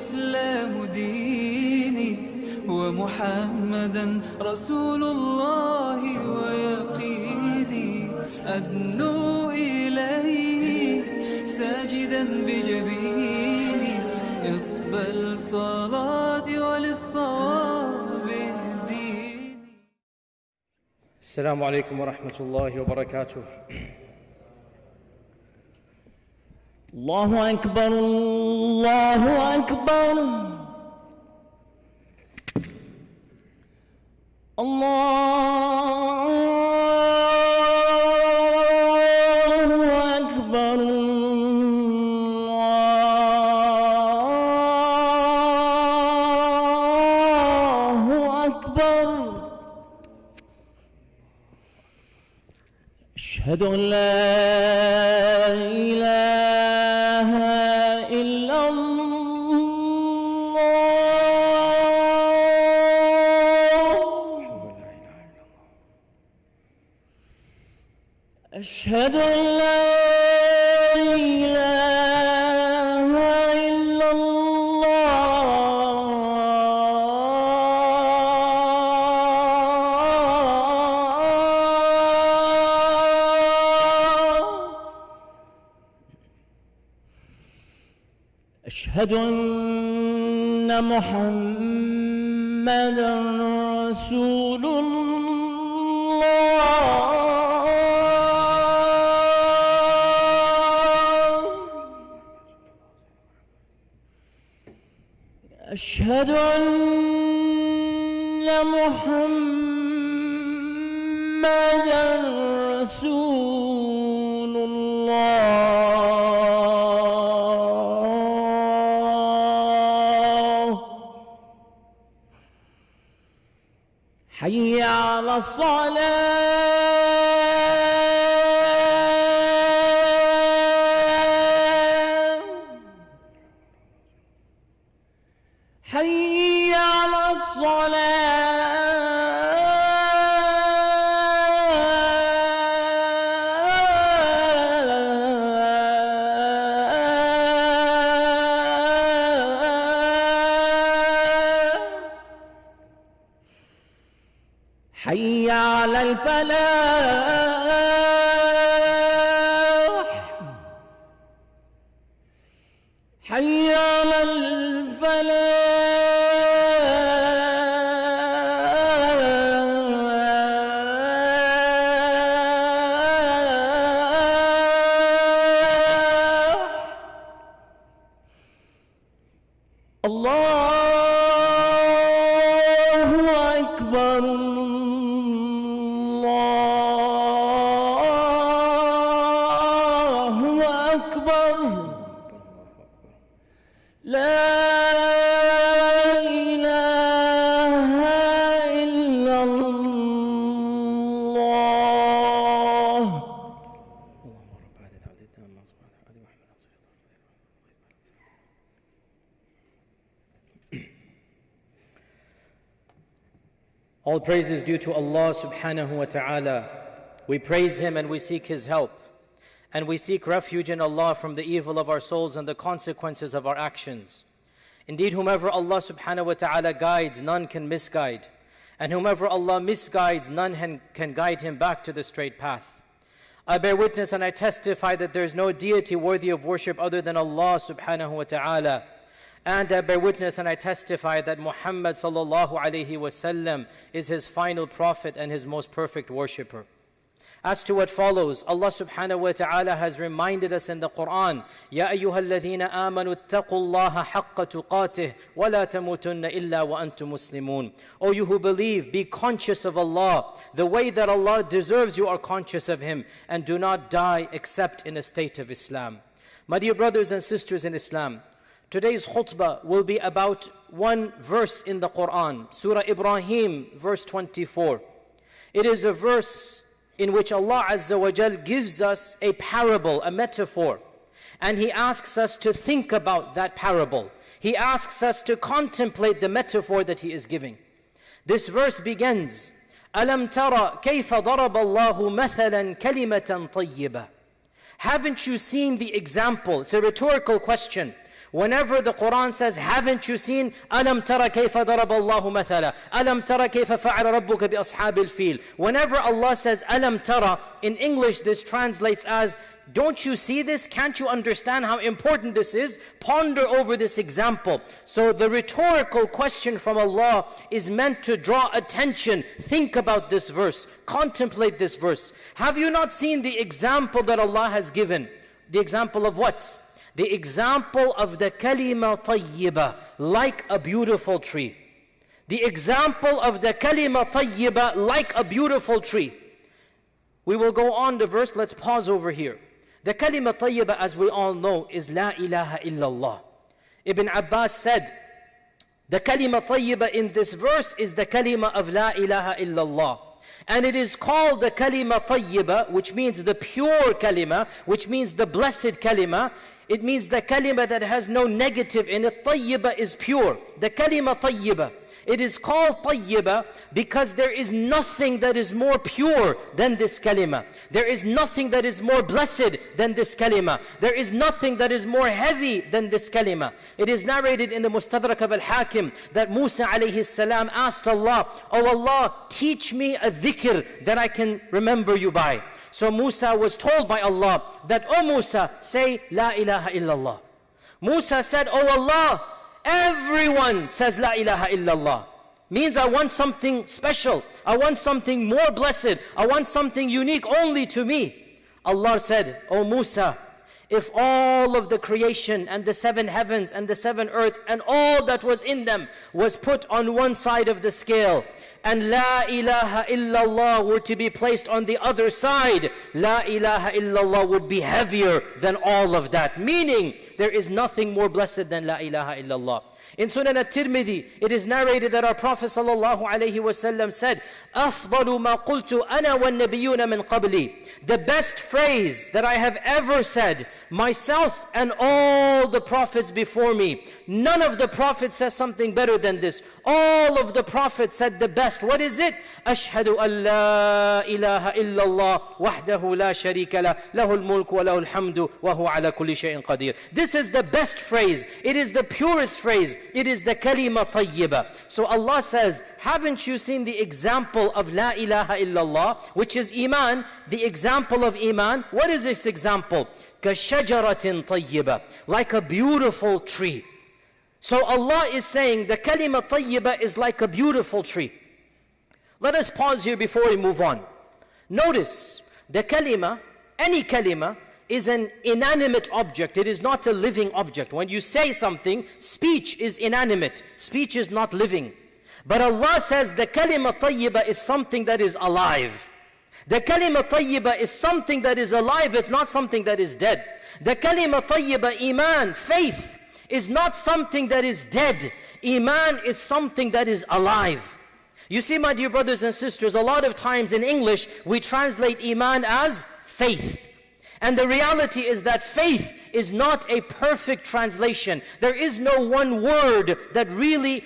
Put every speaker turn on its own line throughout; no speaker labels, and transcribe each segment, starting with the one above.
والإسلام ديني ومحمدا رسول الله ويقيني أدنو إليه ساجدا بجبيني اقبل صلاتي وللصواب اهديني.
السلام عليكم ورحمة الله وبركاته.
الله أكبر الله أكبر الله أكبر الله أكبر. أشهد أن لا إله إلا الله. أشهد أن لا إله إلا الله. أشهد أن محمدًا رسول الله. أشهد أن محمدًا رسول الله. حي على الصلاة. حي على الصلاة. حي على الفلاح. حي على الفلاح. الله أكبر الله أكبر. لا إله إلا الله.
All praise is due to Allah subhanahu wa ta'ala. We praise Him and we seek His help. And we seek refuge in Allah from the evil of our souls and the consequences of our actions. Indeed, whomever Allah subhanahu wa ta'ala guides, none can misguide. And whomever Allah misguides, none can guide him back to the straight path. I bear witness and I testify that there is no deity worthy of worship other than Allah subhanahu wa ta'ala. And I bear witness and I testify that Muhammad sallallahu alayhi wasallam is His final prophet and His most perfect worshipper. As to what follows, Allah subhanahu wa ta'ala has reminded us in the Quran, Ya ayyuhal ladhina amanu attaqullaha haqqa tuqatih wa la tamutunna illa wa antum muslimun. O you who believe, be conscious of Allah. The way that Allah deserves you are conscious of Him, and do not die except in a state of Islam. My dear brothers and sisters in Islam, today's khutbah will be about one verse in the Quran, Surah Ibrahim, verse 24. It is a verse in which Allah Azza wa Jal gives us a parable, a metaphor. And He asks us to think about that parable. He asks us to contemplate the metaphor that He is giving. This verse begins, أَلَمْ تَرَ كَيْفَ ضَرَبَ اللَّهُ مَثَلًا كَلِمَةً طَيِّبَةً. Haven't you seen the example? It's a rhetorical question. Whenever the Quran says, haven't you seen, أَلَمْ تَرَ كَيْفَ ضَرَبَ اللَّهُ مَثَلًا أَلَمْ تَرَ كَيْفَ فَعَلَ رَبُّكَ بِأَصْحَابِ الْفِيلِ. Whenever Allah says, أَلَمْ تَرَ, in English this translates as, don't you see this? Can't you understand how important this is? Ponder over this example. So the rhetorical question from Allah is meant to draw attention. Think about this verse. Contemplate this verse. Have you not seen the example that Allah has given? The example of what? The example of the kalima tayyiba, like a beautiful tree. The example of the kalima tayyiba, like a beautiful tree. We will go on the verse. Let's pause over here. The kalima tayyiba, as we all know, is la ilaha illallah. Ibn Abbas said, the kalima tayyiba in this verse is the kalima of la ilaha illallah. And it is called the kalima tayyiba, which means the pure kalima, which means the blessed kalima. It means the kalima that has no negative in it. Tayyiba is pure. The kalima tayyiba. It is called tayyiba because there is nothing that is more pure than this kalima. There is nothing that is more blessed than this kalima. There is nothing that is more heavy than this kalima. It is narrated in the Mustadrak of Al-Hakim that Musa alayhi salam asked Allah, "Oh Allah, teach me a dhikr that I can remember you by." So Musa was told by Allah that, "Oh Musa, say La ilaha illallah." Musa said, "Oh Allah, everyone says La ilaha illallah." Means I want something special. I want something more blessed. I want something unique only to me. Allah said, "Oh Musa, if all of the creation and the 7 heavens and the 7 earths and all that was in them was put on one side of the scale, and La ilaha illallah were to be placed on the other side, La ilaha illallah would be heavier than all of that." Meaning, there is nothing more blessed than La ilaha illallah. In Sunan at-Tirmidhi, it is narrated that our Prophet sallallahu alaihi wasallam said, "Afdalu ma qultu ana wan nabiyyuna min qabli." The best phrase that I have ever said, myself and all the prophets before me. None of the prophets says something better than this. All of the prophets said the best. What is it? Ashhadu an la ilaha illallah wahdahu la sharika la lahul mulk wa lahul hamdu wa huwa ala kulli shay'in qadir. This is the best phrase. It is the purest phrase. It is the kalima tayyiba. So Allah says, haven't you seen the example of la ilaha illallah, which is iman, the example of iman? What is this example? كَشَجَرَةٍ طَيِّبَةٍ, like a beautiful tree. So Allah is saying the kalima tayyiba is like a beautiful tree. Let us pause here before we move on. Notice, the kalima, any kalima, is an inanimate object. It is not a living object. When you say something, speech is inanimate. Speech is not living. But Allah says the kalima tayyiba is something that is alive. The kalima tayyiba is something that is alive. It's not something that is dead. The kalima tayyiba, iman, faith, is not something that is dead. Iman is something that is alive. You see, my dear brothers and sisters, a lot of times in English, we translate iman as faith. And the reality is that faith is not a perfect translation. There is no one word that really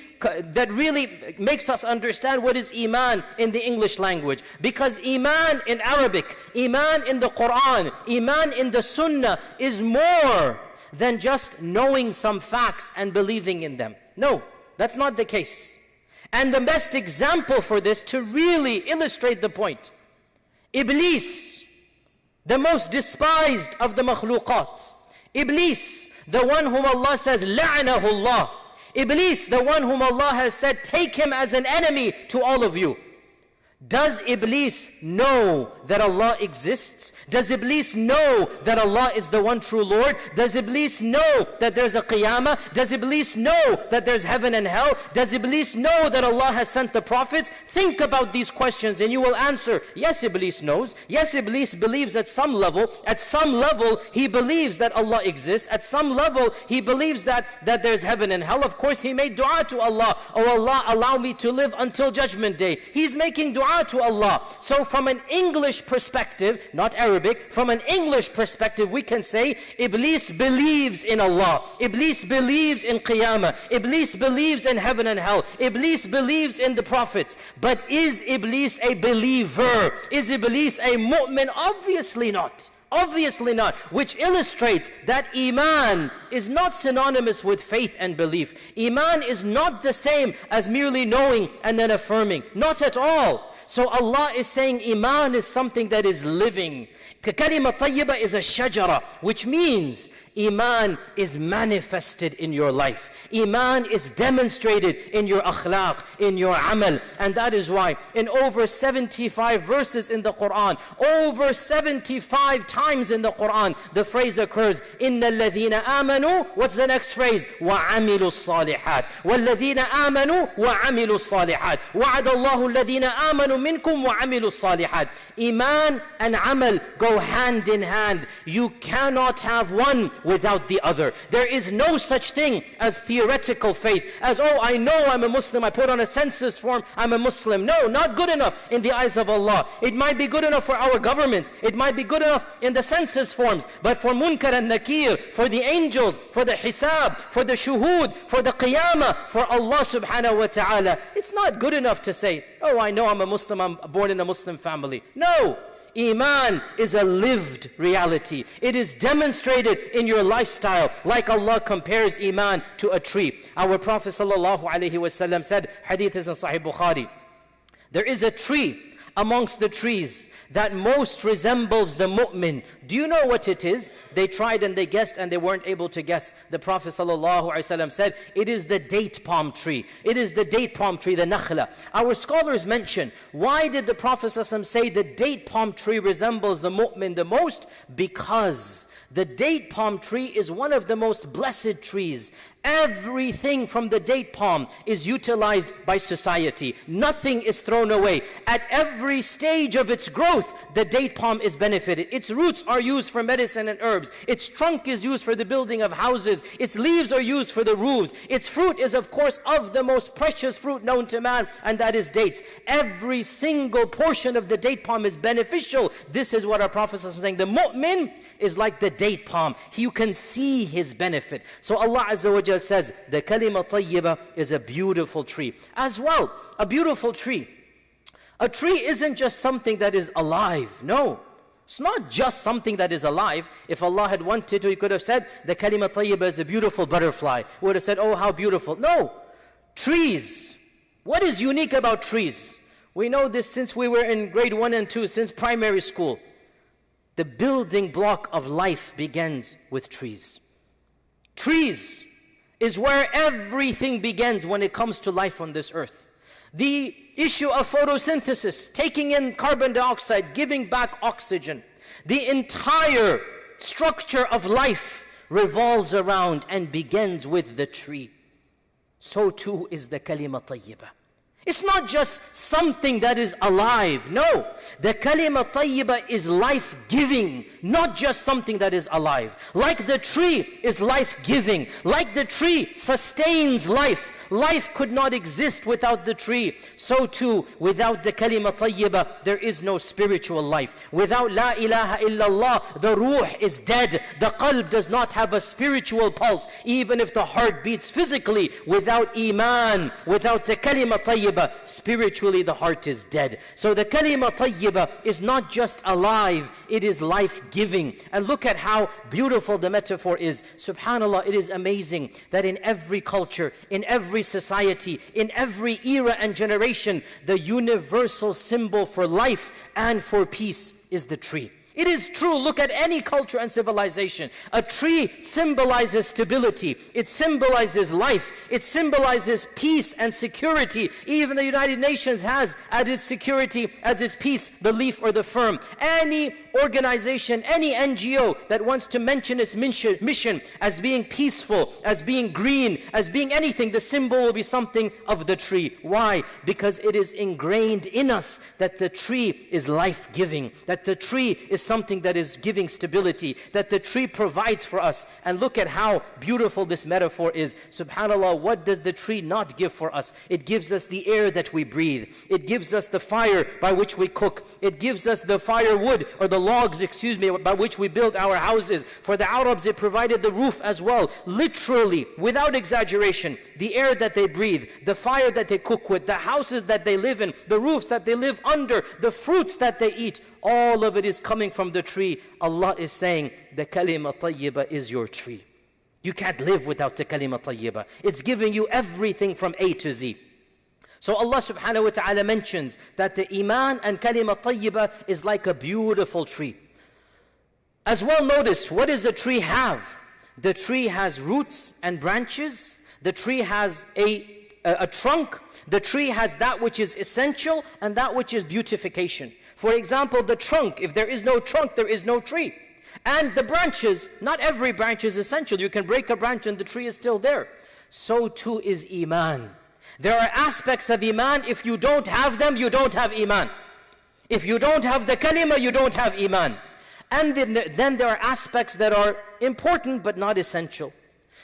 makes us understand what is iman in the English language. Because iman in Arabic, iman in the Quran, iman in the Sunnah is more than just knowing some facts and believing in them. No, that's not the case. And the best example for this, to really illustrate the point, Iblis, the most despised of the makhluqat. Iblis, the one whom Allah says, لَعْنَهُ اللَّهُ. Iblis, the one whom Allah has said, take him as an enemy to all of you. Does Iblis know that Allah exists? Does Iblis know that Allah is the one true Lord? Does Iblis know that there's a qiyamah? Does Iblis know that there's heaven and hell? Does Iblis know that Allah has sent the prophets? Think about these questions and you will answer, yes, Iblis knows. Yes, Iblis believes at some level. At some level, he believes that Allah exists. At some level, he believes that there's heaven and hell. Of course, he made dua to Allah. Oh Allah, allow me to live until Judgment Day. He's making dua to Allah. So from an English perspective, not Arabic, from an English perspective, we can say Iblis believes in Allah. Iblis believes in Qiyamah. Iblis believes in heaven and hell. Iblis believes in the prophets. But is Iblis a believer? Is Iblis a mu'min? Obviously not. Obviously not. Which illustrates that Iman is not synonymous with faith and belief. Iman is not the same as merely knowing and then affirming. Not at all. So Allah is saying Iman is something that is living. Kalima tayyiba is a shajara, which means Iman is manifested in your life. Iman is demonstrated in your akhlaq, in your amal. And that is why in over 75 verses in the Quran, over 75 times in the Quran, the phrase occurs, إِنَّ الَّذِينَ آمَنُوا. What's the next phrase? وَعَمِلُوا الصَّالِحَاتِ وَالَّذِينَ آمَنُوا وَعَمِلُوا الصَّالِحَاتِ وَعَدَ اللَّهُ الَّذِينَ آمَنُوا مِنْكُمْ وَعَمِلُوا الصَّالِحَاتِ. Iman and amal go hand in hand. You cannot have one without the other. There is no such thing as theoretical faith, as, oh, I know I'm a Muslim, I put on a census form, I'm a Muslim. No, not good enough in the eyes of Allah. It might be good enough for our governments, it might be good enough in the census forms, but for munkar and nakir, for the angels, for the hisab, for the shuhud, for the qiyamah, for Allah subhanahu wa ta'ala, it's not good enough to say, oh, I know I'm a Muslim, I'm born in a Muslim family. No. Iman is a lived reality. It is demonstrated in your lifestyle, like Allah compares Iman to a tree. Our Prophet ﷺ said, hadith is in Sahih Bukhari, there is a tree amongst the trees that most resembles the mu'min. Do you know what it is? They tried and they guessed and they weren't able to guess. The Prophet ﷺ said, it is the date palm tree. It is the date palm tree, the nakhla. Our scholars mention, why did the Prophet ﷺ say the date palm tree resembles the mu'min the most? Because the date palm tree is one of the most blessed trees. Everything from the date palm is utilized by society. Nothing is thrown away. At every stage of its growth, the date palm is benefited. Its roots are used for medicine and herbs. Its trunk is used for the building of houses. Its leaves are used for the roofs. Its fruit is, of course, of the most precious fruit known to man, and that is dates. Every single portion of the date palm is beneficial. This is what our Prophet is saying. The mu'min is like the date palm. You can see his benefit. So Allah Azza wa Jal says, the kalima tayyiba is a beautiful tree. As well, a beautiful tree. A tree isn't just something that is alive. No. It's not just something that is alive. If Allah had wanted to, He could have said, the kalima tayyiba is a beautiful butterfly. He would have said, oh, how beautiful. No. Trees. What is unique about trees? We know this since we were in grade 1 and 2, since primary school. The building block of life begins with trees. Trees is where everything begins when it comes to life on this earth. The issue of photosynthesis, taking in carbon dioxide, giving back oxygen. The entire structure of life revolves around and begins with the tree. So too is the kalima tayyiba. It's not just something that is alive. No, the kalima tayyiba is life-giving, not just something that is alive. Like the tree is life-giving, like the tree sustains life. Life could not exist without the tree. So too, without the kalima tayyiba, there is no spiritual life. Without la ilaha illallah, the ruh is dead. The qalb does not have a spiritual pulse, even if the heart beats physically. Without iman, without the kalima tayyiba, spiritually the heart is dead. So the kalima tayyiba is not just alive, it is life-giving. And look at how beautiful the metaphor is. Subhanallah, it is amazing that in every culture, in every society, in every era and generation, the universal symbol for life and for peace is the tree. It is true, look at any culture and civilization. A tree symbolizes stability. It symbolizes life. It symbolizes peace and security. Even the United Nations has as its security, as its peace, the leaf or the firm. Any organization, any NGO that wants to mention its mission as being peaceful, as being green, as being anything, the symbol will be something of the tree. Why? Because it is ingrained in us that the tree is life-giving, that the tree is something that is giving stability, that the tree provides for us. And look at how beautiful this metaphor is. Subhanallah, what does the tree not give for us? It gives us the air that we breathe. It gives us the fire by which we cook. It gives us the firewood or the logs, by which we build our houses. For the Arabs, it provided the roof as well. Literally, without exaggeration, the air that they breathe, the fire that they cook with, the houses that they live in, the roofs that they live under, the fruits that they eat, all of it is coming from the tree. Allah is saying, the kalima tayyibah is your tree. You can't live without the kalima tayyibah. It's giving you everything from A to Z. So Allah subhanahu wa ta'ala mentions that the iman and kalima tayyibah is like a beautiful tree. As well, notice, what does the tree have? The tree has roots and branches. The tree has a trunk. The tree has that which is essential and that which is beautification. For example, the trunk, if there is no trunk, there is no tree. And the branches, not every branch is essential. You can break a branch and the tree is still there. So too is iman. There are aspects of iman, if you don't have them, you don't have iman. If you don't have the kalima, you don't have iman. And then there are aspects that are important but not essential.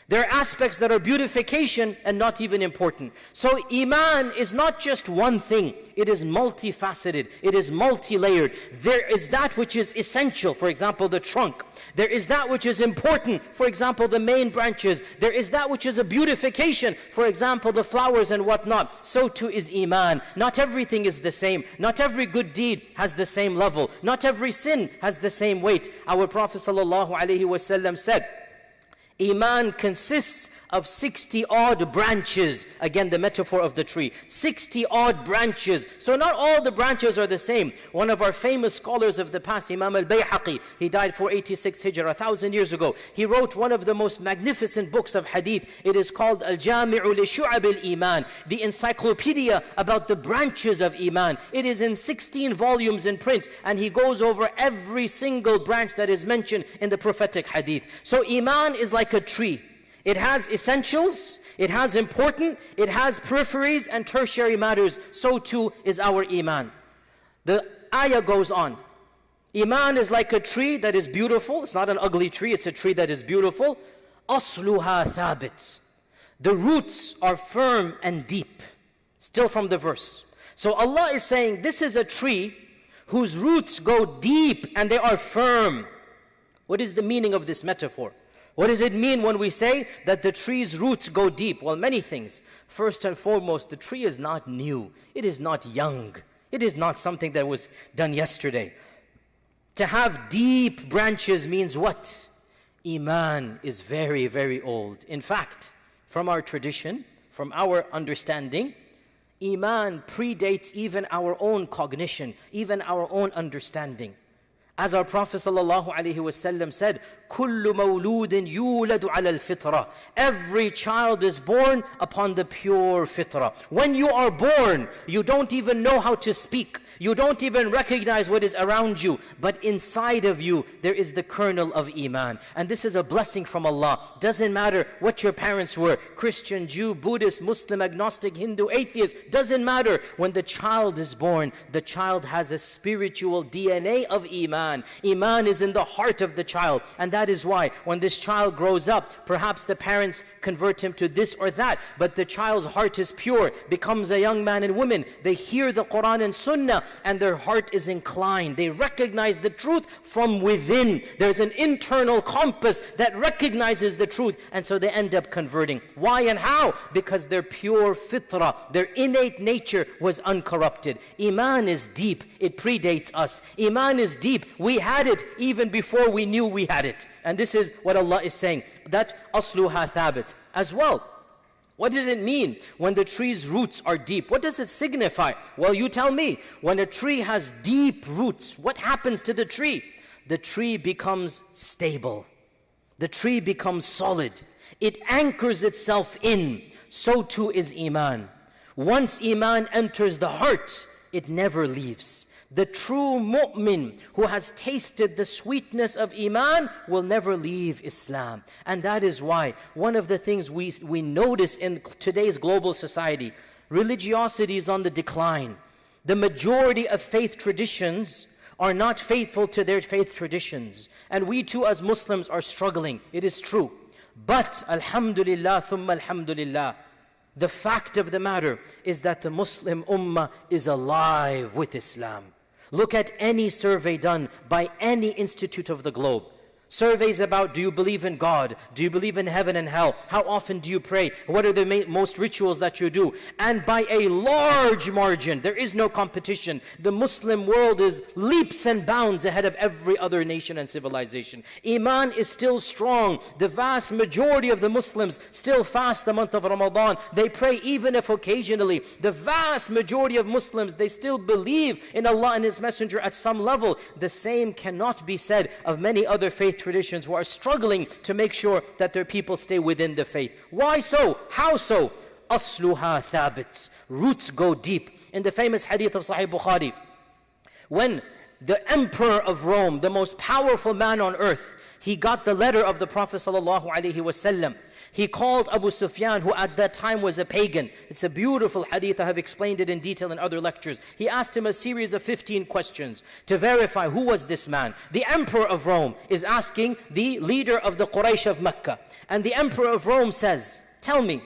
There are aspects that are beautification and not even important. So iman is not just one thing. It is multifaceted. It is multi-layered. There is that which is essential, for example, the trunk. There is that which is important, for example, the main branches. There is that which is a beautification, for example, the flowers and whatnot. So too is iman. Not everything is the same. Not every good deed has the same level. Not every sin has the same weight. Our Prophet ﷺ said, iman consists of 60 odd branches. Again, the metaphor of the tree. 60 odd branches. So not all the branches are the same. One of our famous scholars of the past, Imam al-Bayhaqi, he died 486 Hijrah, 1,000 years ago. He wrote one of the most magnificent books of hadith. It is called Al-Jami'u li Shu'ab al-Iman, the encyclopedia about the branches of iman. It is in 16 volumes in print, and he goes over every single branch that is mentioned in the prophetic hadith. So iman is like a tree. It has essentials, it has important, it has peripheries and tertiary matters. So too is our iman. The ayah goes on. Iman is like a tree that is beautiful. It's not an ugly tree, it's a tree that is beautiful. Asluha thabit. The roots are firm and deep. Still from the verse. So Allah is saying this is a tree whose roots go deep and they are firm. What is the meaning of this metaphor? What does it mean when we say that the tree's roots go deep? Well, many things. First and foremost, the tree is not new. It is not young. It is not something that was done yesterday. To have deep branches means what? Iman is very, very old. In fact, from our tradition, from our understanding, Iman predates even our own cognition, even our own understanding. As our Prophet ﷺ said, كُلُّ مَوْلُودٍ يُولَدُ عَلَى الْفِطْرَةِ. Every child is born upon the pure fitrah. When you are born, you don't even know how to speak. You don't even recognize what is around you. But inside of you, there is the kernel of iman. And this is a blessing from Allah. Doesn't matter what your parents were, Christian, Jew, Buddhist, Muslim, agnostic, Hindu, atheist, doesn't matter. When the child is born, the child has a spiritual DNA of iman. Iman is in the heart of the child. And that is why when this child grows up, perhaps the parents convert him to this or that, but the child's heart is pure, becomes a young man and woman. They hear the Quran and Sunnah and their heart is inclined. They recognize the truth from within. There's an internal compass that recognizes the truth, and so they end up converting. Why and how? Because their pure fitrah, their innate nature was uncorrupted. Iman is deep. It predates us. Iman is deep. We had it even before we knew we had it. And this is what Allah is saying, that asluha thabit. As well, what does it mean when the tree's roots are deep? What does it signify? Well, you tell me. When a tree has deep roots, what happens to the tree? The tree becomes stable. The tree becomes solid. It anchors itself in. So too is iman. Once iman enters the heart, it never leaves. The true mu'min who has tasted the sweetness of iman will never leave Islam. And that is why one of the things we notice in today's global society, religiosity is on the decline. The majority of faith traditions are not faithful to their faith traditions. And we too as Muslims are struggling. It is true. But alhamdulillah, thumma alhamdulillah, the fact of the matter is that the Muslim ummah is alive with Islam. Look at any survey done by any institute of the globe. Surveys about, do you believe in God? Do you believe in heaven and hell? How often do you pray? What are the most rituals that you do? And by a large margin, there is no competition. The Muslim world is leaps and bounds ahead of every other nation and civilization. Iman is still strong. The vast majority of the Muslims still fast the month of Ramadan. They pray even if occasionally. The vast majority of Muslims, they still believe in Allah and His Messenger at some level. The same cannot be said of many other faith traditions who are struggling to make sure that their people stay within the faith. Why so? How so? Asluha thabit. Roots go deep. In the famous hadith of Sahih Bukhari, when the emperor of Rome, the most powerful man on earth, he got the letter of the Prophet ﷺ. He called Abu Sufyan, who at that time was a pagan. It's a beautiful hadith. I have explained it in detail in other lectures. He asked him a series of 15 questions to verify who was this man. The emperor of Rome is asking the leader of the Quraysh of Mecca. And the emperor of Rome says, tell me,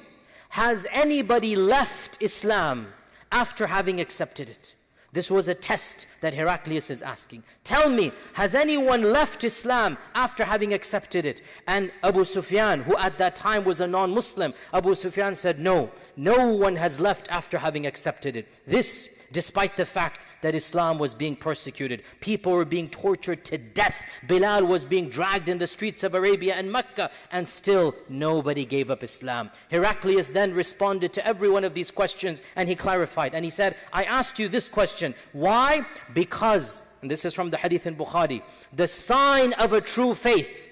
has anybody left Islam after having accepted it? This was a test that Heraclius is asking. Tell me, has anyone left Islam after having accepted it? And Abu Sufyan, who at that time was a non-Muslim, Abu Sufyan said, no, no one has left after having accepted it. This, despite the fact that Islam was being persecuted. People were being tortured to death. Bilal was being dragged in the streets of Arabia and Mecca, and still nobody gave up Islam. Heraclius then responded to every one of these questions, and he clarified. And he said, I asked you this question. Why? Because, and this is from the hadith in Bukhari, the sign of a true faith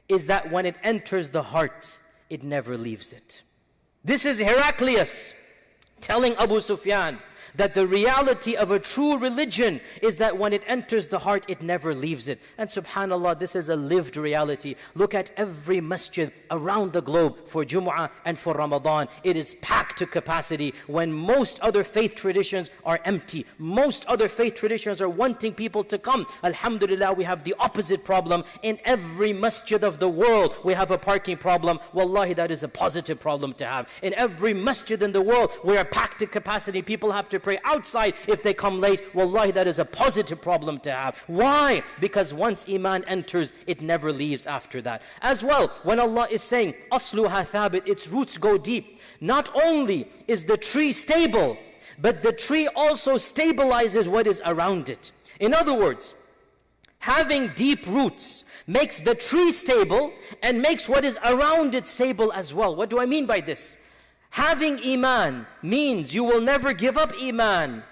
is that when it enters the heart, it never leaves it. This is Heraclius telling Abu Sufyan that the reality of a true religion is that when it enters the heart, it never leaves it. And subhanAllah, this is a lived reality. Look at every masjid around the globe for Jumu'ah and for Ramadan. It is packed to capacity when most other faith traditions are empty. Most other faith traditions are wanting people to come. Alhamdulillah, we have the opposite problem. In every masjid of the world, we have a parking problem. Wallahi, that is a positive problem to have. In every masjid in the world, we are packed to capacity. People have to pray outside if they come late. Wallahi, that is a positive problem to have. Why? Because once Iman enters, it never leaves after that. As well, when Allah is saying, Asluha thabit, its roots go deep. Not only is the tree stable, but the tree also stabilizes what is around it. In other words, having deep roots makes the tree stable and makes what is around it stable as well. What do I mean by this? Having Iman means you will never give up Iman.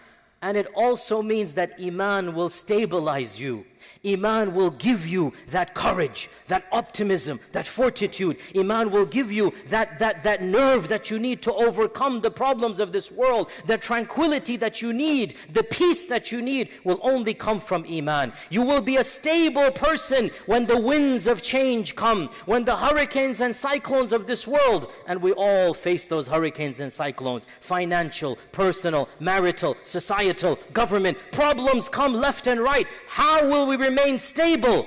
And it also means that Iman will stabilize you. Iman will give you that courage, that optimism, that fortitude. Iman will give you that nerve that you need to overcome the problems of this world. The tranquility that you need, the peace that you need will only come from Iman. You will be a stable person when the winds of change come, when the hurricanes and cyclones of this world, and we all face those hurricanes and cyclones, financial, personal, marital, societal, government, problems come left and right. How will we remain stable?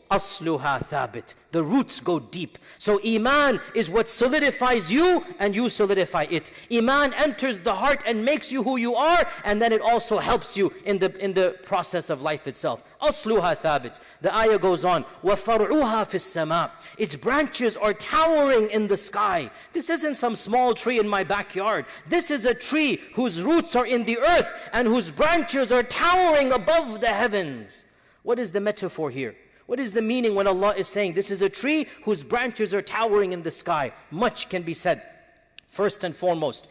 Asluha thabit. The roots go deep. So Iman is what solidifies you and you solidify it. Iman enters the heart and makes you who you are, and then it also helps you in the process of life itself. Asluha thabit. The ayah goes on, وَفَرْعُهَا فِي السَّمَاءِ. Its branches are towering in the sky. This isn't some small tree in my backyard. This is a tree whose roots are in the earth and whose branches are towering above the heavens. What is the metaphor here? What is the meaning when Allah is saying this is a tree whose branches are towering in the sky? Much can be said. First and foremost,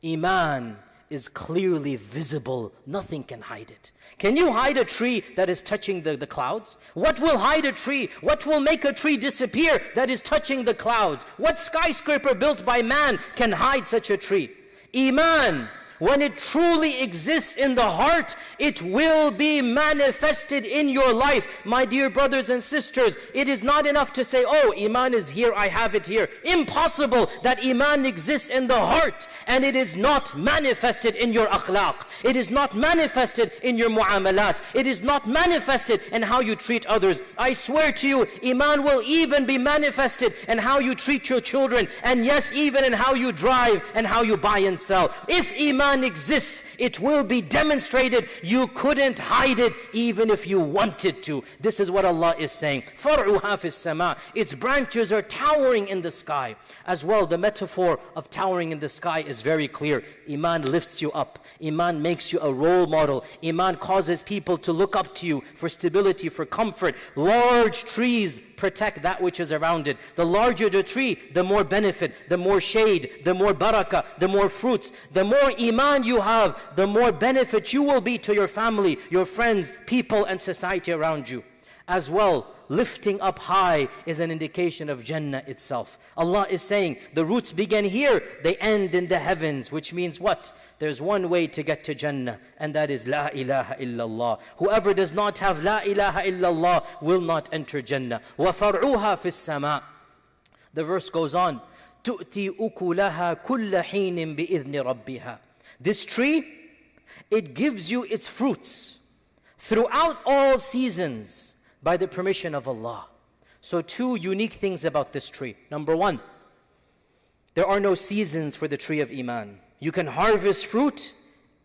Iman is clearly visible. Nothing can hide it. Can you hide a tree that is touching the clouds? What will hide a tree? What will make a tree disappear that is touching the clouds? What skyscraper built by man can hide such a tree? Iman, when it truly exists in the heart, it will be manifested in your life. My dear brothers and sisters, it is not enough to say, oh, Iman is here, I have it here. Impossible that Iman exists in the heart and it is not manifested in your akhlaq. It is not manifested in your mu'amalat. It is not manifested in how you treat others. I swear to you, Iman will even be manifested in how you treat your children, and yes, even in how you drive and how you buy and sell. If Iman Iman exists. It will be demonstrated. You couldn't hide it even if you wanted to. This is what Allah is saying. فَرْعُهَا فِي السَّمَاءِ. Its branches are towering in the sky. As well, the metaphor of towering in the sky is very clear. Iman lifts you up. Iman makes you a role model. Iman causes people to look up to you for stability, for comfort. Large trees protect that which is around it. The larger the tree, the more benefit, the more shade, the more barakah, the more fruits. The more Iman you have, the more benefit you will be to your family, your friends, people and society around you. As well, lifting up high is an indication of Jannah itself. Allah is saying the roots begin here, they end in the heavens, which means what? There's one way to get to Jannah, and that is La ilaha illallah. Whoever does not have La ilaha illallah will not enter Jannah. وَفَرْعُهَا فِي السَّمَاءِ. The verse goes on, تُؤْتِي أُكُلَهَا كُلَّ حِينٍ بِإِذْنِ رَبِّهَا. This tree, it gives you its fruits throughout all seasons, by the permission of Allah. So two unique things about this tree. Number one, there are no seasons for the tree of Iman. You can harvest fruit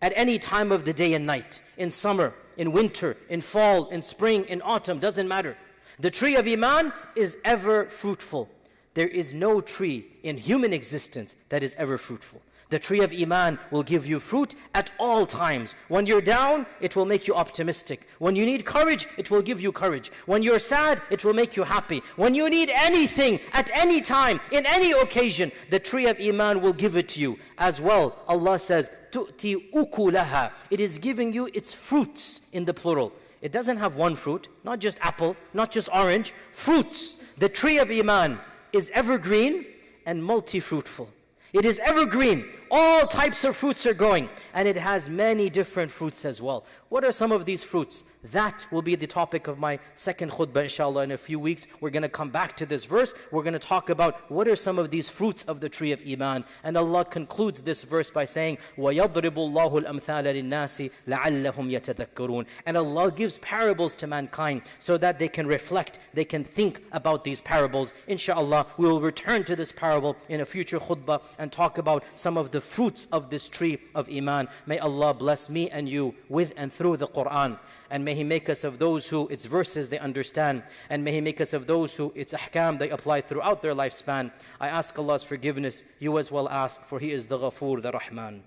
at any time of the day and night. In summer, in winter, in fall, in spring, in autumn, doesn't matter. The tree of Iman is ever fruitful. There is no tree in human existence that is ever fruitful. The tree of Iman will give you fruit at all times. When you're down, it will make you optimistic. When you need courage, it will give you courage. When you're sad, it will make you happy. When you need anything, at any time, in any occasion, the tree of Iman will give it to you. As well, Allah says, تُؤْتِي أُكُلَهَا. It is giving you its fruits in the plural. It doesn't have one fruit, not just apple, not just orange. Fruits. The tree of Iman is evergreen and multi-fruitful. It is evergreen. All types of fruits are growing. And it has many different fruits as well. What are some of these fruits? That will be the topic of my second khutbah, inshallah, in a few weeks. We're going to come back to this verse. We're going to talk about what are some of these fruits of the tree of Iman. And Allah concludes this verse by saying, وَيَضْرِبُ اللَّهُ الْأَمْثَالَ لِلنَّاسِ لَعَلَّهُمْ يَتَذَكَّرُونَ. And Allah gives parables to mankind so that they can reflect, they can think about these parables. Inshallah, we will return to this parable in a future khutbah and talk about some of the fruits of this tree of Iman. May Allah bless me and you with and through the Quran. And may He make us of those who its verses they understand. And may He make us of those who its ahkam they apply throughout their lifespan. I ask Allah's forgiveness. You as well ask, for He is the Ghafoor, the Rahman.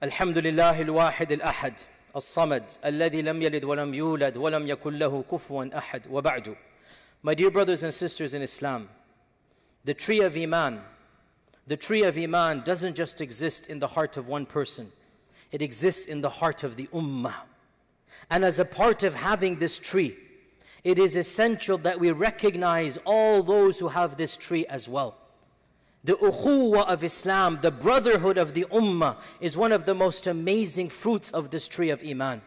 الحمد لله الواحد الأحد الصمد الذي لم يلد ولم يولد ولم يكن له كفوا أحد وبعد. My dear brothers and sisters in Islam, the tree of Iman doesn't just exist in the heart of one person. It exists in the heart of the ummah. And as a part of having this tree, it is essential that we recognize all those who have this tree as well. The ukhuwah of Islam, the brotherhood of the ummah, is one of the most amazing fruits of this tree of Iman.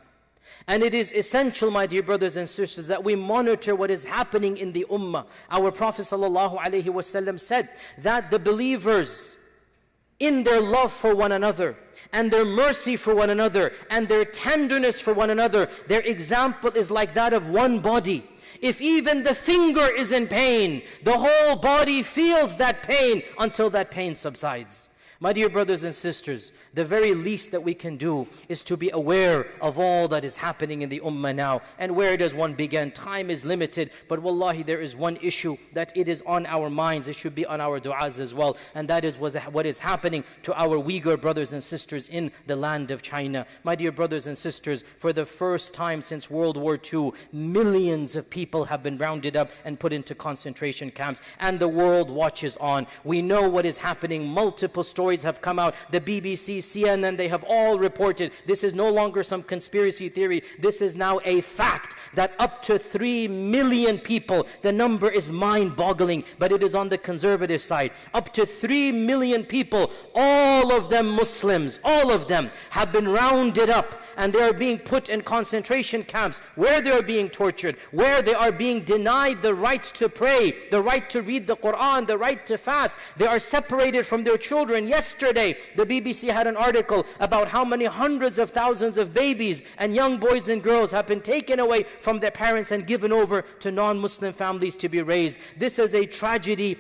And it is essential, my dear brothers and sisters, that we monitor what is happening in the ummah. Our Prophet ﷺ said that the believers, in their love for one another, and their mercy for one another, and their tenderness for one another, their example is like that of one body. If even the finger is in pain, the whole body feels that pain until that pain subsides. My dear brothers and sisters, the very least that we can do is to be aware of all that is happening in the ummah now. And where does one begin? Time is limited, but wallahi, there is one issue that it is on our minds. It should be on our du'as as well. And that is what is happening to our Uyghur brothers and sisters in the land of China. My dear brothers and sisters, for the first time since World War II, millions of people have been rounded up and put into concentration camps. And the world watches on. We know what is happening. Multiple stories have come out. The BBC, CNN, they have all reported. This is no longer some conspiracy theory. This is now a fact that up to 3 million people, the number is mind-boggling, but it is on the conservative side. Up to 3 million people, all of them Muslims, all of them have been rounded up, and they are being put in concentration camps where they are being tortured, where they are being denied the right to pray, the right to read the Quran, the right to fast. They are separated from their children. Yes, Yesterday, the BBC had an article about how many hundreds of thousands of babies and young boys and girls have been taken away from their parents and given over to non-Muslim families to be raised. This is a tragedy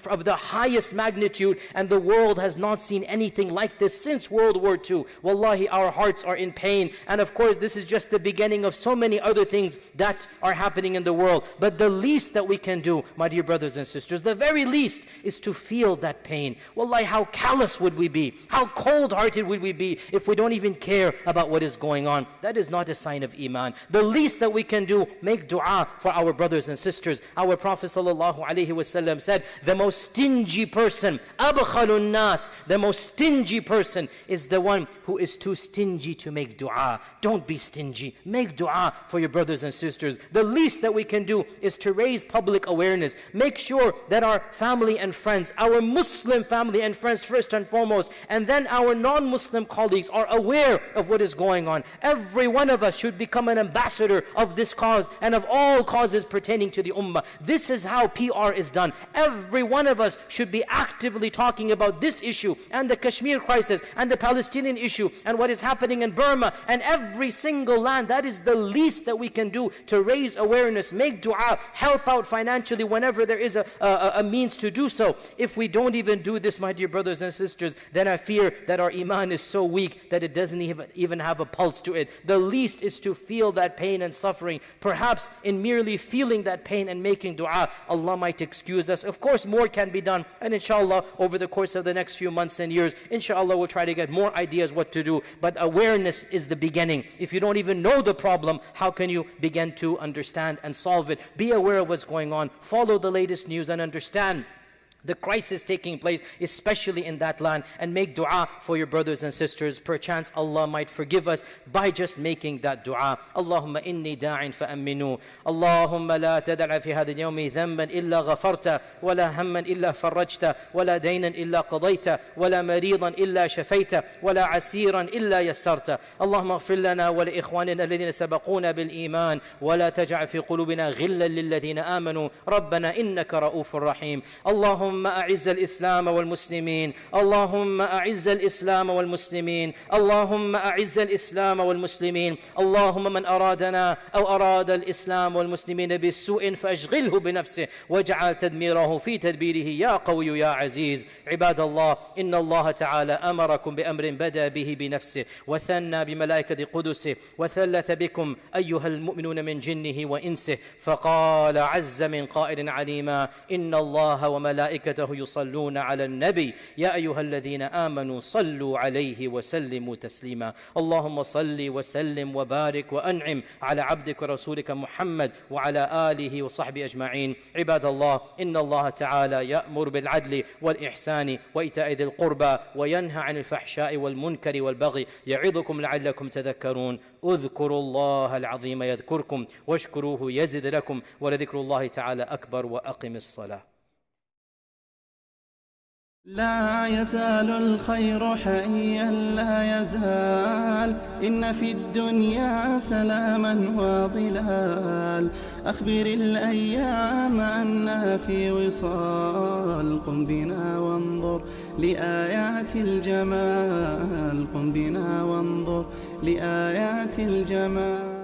of the highest magnitude, and the world has not seen anything like this since World War II. Wallahi, our hearts are in pain. And of course, this is just the beginning of so many other things that are happening in the world. But the least that we can do, my dear brothers and sisters, the very least is to feel that pain. Wallahi, how callous would we be? How cold-hearted would we be if we don't even care about what is going on? That is not a sign of Iman. The least that we can do, make dua for our brothers and sisters. Our Prophet ﷺ said, the most stingy person, abkhalun nas, the most stingy person is the one who is too stingy to make dua. Don't be stingy. Make dua for your brothers and sisters. The least that we can do is to raise public awareness. Make sure that our family and friends, our Muslim family and friends first and foremost, and then our non-Muslim colleagues are aware of what is going on. Every one of us should become an ambassador of this cause and of all causes pertaining to the ummah. This is how PR is done. Every one of us should be actively talking about this issue and the Kashmir crisis and the Palestinian issue and what is happening in Burma and every single land. That is the least that we can do to raise awareness, make dua, help out financially whenever there is a means to do so. If we don't even do this, my dear brothers and sisters, then I fear that our iman is so weak that it doesn't even have a pulse to it. The least is to feel that pain and suffering. Perhaps in merely feeling that pain and making dua, Allah might excuse us. Of course, more can be done, and inshallah, over the course of the next few months and years, inshallah, we'll try to get more ideas what to do. But awareness is the beginning. If you don't even know the problem, how can you begin to understand and solve it? Be aware of what's going on. Follow the latest news and understand the crisis taking place, especially in that land, and make dua for your brothers and sisters. Perchance Allah might forgive us by just making that dua. Allahumma inni da'in fa'amminu. Allahumma la tad'a fi hadha al-yawmi dhanban illa ghafarta, wa la hamman illa farajta, wa la daynan illa qadayta, wa la maridan illa shafayta, wa la asiran illa yassarta. Allahumma ighfir lana wa li ikhwanina alladhina sabaquna bil iman, wa la taj'a fi qulubina ghillan lil ladhina amanu. Rabbana innaka ra'ufur rahim. Allahumma أعز الإسلام والمسلمين. اللهم أعز الإسلام والمسلمين. اللهم أعز الإسلام والمسلمين. اللهم من أرادنا أو أراد الإسلام والمسلمين بالسوء فأشغله بنفسه واجعل تدميره في تدبيره يا قوي يا عزيز. عباد الله، إن الله تعالى أمركم بأمر بدأ به بنفسه وثنى بملائكة قدسه وثلث بكم أيها المؤمنون من جنه وإنسه، فقال عز من قائل عليما: إن الله وملائكته يصلون على النبي يا أيها الذين آمنوا صلوا عليه وسلموا تسليما. اللهم صل وسلم وبارك وأنعم على عبدك ورسولك محمد وعلى آله وصحبه أجمعين. عباد الله، إن الله تعالى يأمر بالعدل والإحسان وإيتاء ذي القربى وينهى عن الفحشاء والمنكر والبغي يعظكم لعلكم تذكرون. اذكروا الله العظيم يذكركم واشكروه يزد لكم ولذكر الله تعالى أكبر. وأقم الصلاة.
لا يزال الخير حيا لا يزال، إن في الدنيا سلاما وظلال. أخبر الأيام أنها في وصال، قم بنا وانظر لآيات الجمال، قم بنا وانظر لآيات الجمال.